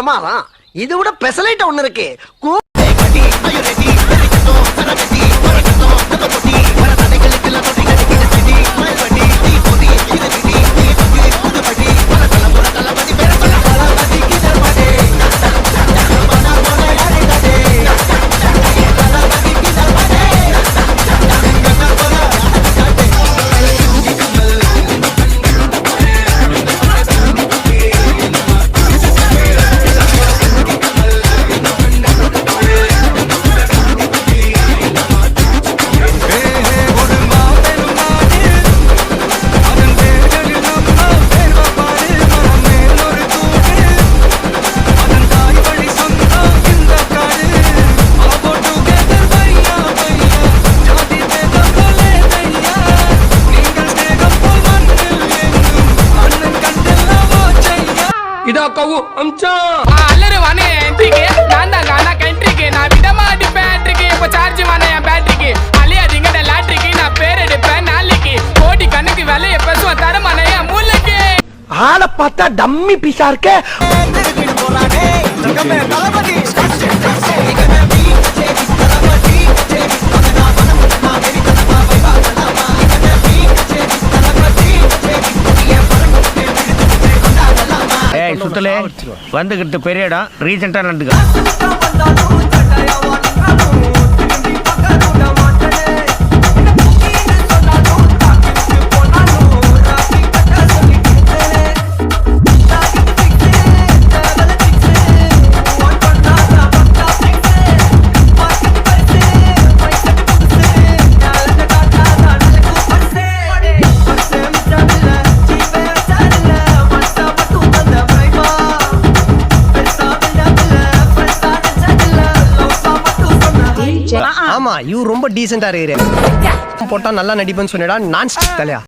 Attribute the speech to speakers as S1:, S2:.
S1: பிரமாதம். இது விட பெசலைட் ஒண்ணு இருக்கு.
S2: இதா கவு அம்சா அல்லரு வானே என்ட்ரிக்கு நான் தான் கானா கண்ட்ரிக்கு நான் விடமா டிபேட்ரிக்கு இப்ப சார்ஜ் வானே என் பேட்டரிக்கு அலியாதீங்கட லாட்ரிக்கு நான் பேர் எடுப்பேன் நாளைக்கு கோடி கணக்கு விலைய பேசுவ தரமானே என் மூளைக்கு
S1: ஆளை பார்த்தா டம்மி பீஸா இருக்க.
S3: சுத்தலே வந்துகிட்டு பெரிய இடம் ரீசெண்டா நடந்துக்க.
S4: ஆமா இவ ரொம்ப டீசெண்டா இருக்கே. போட்டா நல்லா நடிப்பேன்னு சொன்னடா. நான் ஸ்டிக் தலையா